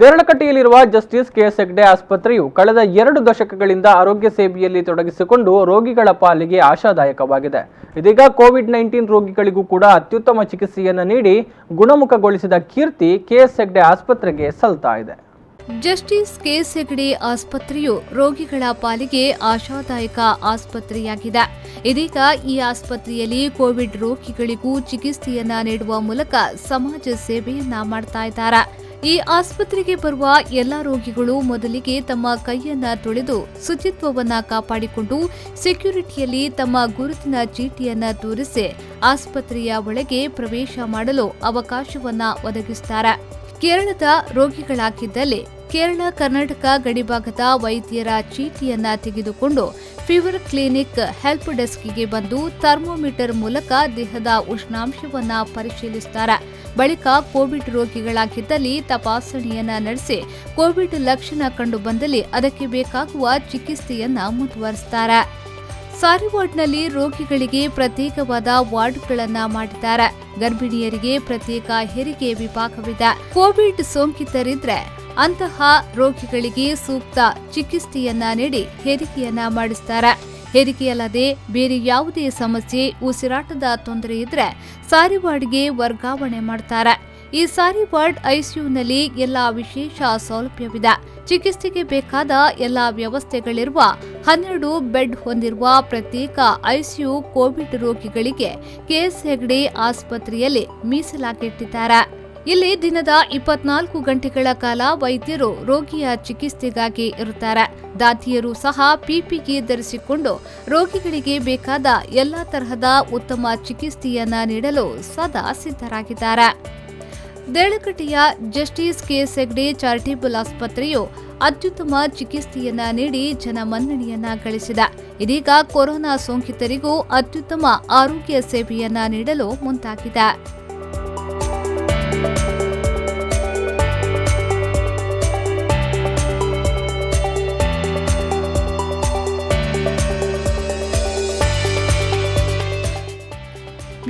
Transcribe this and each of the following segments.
ದೇರಳಕಟ್ಟೆಯಲ್ಲಿರುವ justice KS Hegde ಆಸ್ಪತ್ರೆಯು ಕಳೆದ 2 ದಶಕಗಳಿಂದ ಆರೋಗ್ಯ ಸೇವೆಯಲ್ಲಿ ತೊಡಗಿಸಿಕೊಂಡು ರೋಗಿಗಳ ಪಾಲಿಗೆ ಆಶಾದಾಯಕವಾಗಿದೆ. ಇದೀಗ ಕೋವಿಡ್-19 ರೋಗಿಗಳಿಗೂ ಕೂಡ ಅತ್ಯುತ್ತಮ ಚಿಕಿತ್ಸೆಯನ್ನು ನೀಡಿ ಗುಣಮುಖಗೊಳಿಸಿದ ಕೀರ್ತಿ ಕೆಎಸ್ ಹೆಗ್ಡೆ ಆಸ್ಪತ್ರೆಗೆ ಸಲ್ತಾ ಇದೆ. ಜಸ್ಟಿಸ್ ಕೆಎಸ್ ಹೆಗ್ಡೆ ಆಸ್ಪತ್ರೆಯು ರೋಗಿಗಳ ಪಾಲಿಗೆ ಆಶಾದಾಯಕ ಆಸ್ಪತ್ರೆಯಾಗಿದೆ. ಇದೀಗ ಈ ಆಸ್ಪತ್ರೆಯಲ್ಲಿ ಕೋವಿಡ್ ರೋಗಿಗಳಿಗೂ ಚಿಕಿತ್ಸೆಯನ್ನ ನೀಡುವ ಮೂಲಕ ಸಮಾಜ ಸೇವೆಯನ್ನ ಮಾಡ್ತಾ ಇದ್ದಾರೆ. ಈ ಆಸ್ಪತ್ರೆಗೆ ಬರುವ ಎಲ್ಲ ರೋಗಿಗಳು ಮೊದಲಿಗೆ ತಮ್ಮ ಕೈಯನ್ನ ತೊಳೆದು ಶುಚಿತ್ವವನ್ನ ಕಾಪಾಡಿಕೊಂಡು ಸೆಕ್ಯೂರಿಟಿಯಲ್ಲಿ ತಮ್ಮ ಗುರುತಿನ ಚೀಟಿಯನ್ನ ತೋರಿಸಿ ಆಸ್ಪತ್ರೆಯ ಒಳಗೆ ಪ್ರವೇಶ ಮಾಡಲು ಅವಕಾಶವನ್ನ ಒದಗಿಸುತ್ತಾರೆ. ಕೇರಳದ ರೋಗಿಗಳಾಗಿದ್ದಲ್ಲಿ ಕೇರಳ ಕರ್ನಾಟಕ ಗಡಿಭಾಗದ ವೈದ್ಯರ ಚೀಟಿಯನ್ನ ತೆಗೆದುಕೊಂಡು ಫೀವರ್ ಕ್ಲಿನಿಕ್ ಹೆಲ್ಪ್ ಡೆಸ್ಕ್ಗೆ ಬಂದು ಥರ್ಮೋಮೀಟರ್ ಮೂಲಕ ದೇಹದ ಉಷ್ಣಾಂಶವನ್ನ ಪರಿಶೀಲಿಸುತ್ತಾರೆ. ಬಳಿಕ ಕೋವಿಡ್ ರೋಗಿಗಳಾಗಿದ್ದಲ್ಲಿ ತಪಾಸಣೆಯನ್ನ ನಡೆಸಿ ಕೋವಿಡ್ ಲಕ್ಷಣ ಕಂಡು ಬಂದಲ್ಲಿ ಅದಕ್ಕೆ ಬೇಕಾಗುವ ಚಿಕಿತ್ಸೆಯನ್ನ ಮುಂದುವರಿಸುತ್ತಾರೆ. ಸಾರಿ ವಾರ್ಡ್ನಲ್ಲಿ ರೋಗಿಗಳಿಗೆ ಪ್ರತ್ಯೇಕವಾದ ವಾರ್ಡ್ಗಳನ್ನ ಮಾಡಿದ್ದಾರೆ. ಗರ್ಭಿಣಿಯರಿಗೆ ಪ್ರತ್ಯೇಕ ಹೆರಿಗೆ ವಿಭಾಗವಿದೆ. ಕೋವಿಡ್ ಸೋಂಕಿತರಿದ್ರೆ ಅಂತಹ ರೋಗಿಗಳಿಗೆ ಸೂಕ್ತ ಚಿಕಿತ್ಸೆಯನ್ನ ನೀಡಿ ಹೆರಿಗೆಯನ್ನ ಮಾಡಿಸುತ್ತಾರೆ. ಹೆರಿಗೆಯಲ್ಲದೆ ಬೇರೆ ಯಾವುದೇ ಸಮಸ್ಯೆ, ಉಸಿರಾಟದ ತೊಂದರೆ ಇದ್ರೆ ಸಾರಿ ವಾರ್ಡ್ಗೆ ವರ್ಗಾವಣೆ ಮಾಡ್ತಾರೆ. ಈ ಸಾರಿ ವಾರ್ಡ್ ಐಸಿಯುನಲ್ಲಿ ಎಲ್ಲಾ ವಿಶೇಷ ಸೌಲಭ್ಯವಿದೆ. ಚಿಕಿತ್ಸೆಗೆ ಬೇಕಾದ ಎಲ್ಲಾ ವ್ಯವಸ್ಥೆಗಳಿರುವ 12 ಬೆಡ್ ಹೊಂದಿರುವ ಪ್ರತ್ಯೇಕ ಐಸಿಯು ಕೋವಿಡ್ ರೋಗಿಗಳಿಗೆ ಕೆಎಸ್ ಹೆಗ್ಡೆ ಆಸ್ಪತ್ರೆಯಲ್ಲಿ ಮೀಸಲಾಗಿಟ್ಟಿದ್ದಾರೆ. ಇಲ್ಲಿ ದಿನದ 24 ಗಂಟೆಗಳ ಕಾಲ ವೈದ್ಯರು ರೋಗಿಯ ಚಿಕಿತ್ಸೆಗಾಗಿ ಇರುತ್ತಾರೆ. ದಾದಿಯರು ಸಹ ಪಿಪಿಇ ಧರಿಸಿಕೊಂಡು ರೋಗಿಗಳಿಗೆ ಬೇಕಾದ ಎಲ್ಲಾ ತರಹದ ಉತ್ತಮ ಚಿಕಿತ್ಸೆಯನ್ನ ನೀಡಲು ಸದಾ ಸಿದ್ಧರಾಗಿದ್ದಾರೆ. ದೇರಳಕಟ್ಟೆಯ ಜಸ್ಟಿಸ್ ಕೆಎಸ್ ಹೆಗ್ಡೆ ಚಾರಿಟೇಬಲ್ ಆಸ್ಪತ್ರೆಯು ಅತ್ಯುತ್ತಮ ಚಿಕಿತ್ಸೆಯನ್ನ ನೀಡಿ ಜನಮನ್ನಣೆಯನ್ನ ಗಳಿಸಿದೆ. ಇದೀಗ ಕೊರೋನಾ ಸೋಂಕಿತರಿಗೂ ಅತ್ಯುತ್ತಮ ಆರೋಗ್ಯ ಸೇವೆಯನ್ನ ನೀಡಲು ಮುಂದಾಗಿದೆ.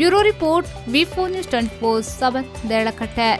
ಬ್ಯೂರೋ ರಿಪೋರ್ಟ್, ವಿ4 ನ್ಯೂಸ್ 24/7 ದೇರಳಕಟ್ಟೆ.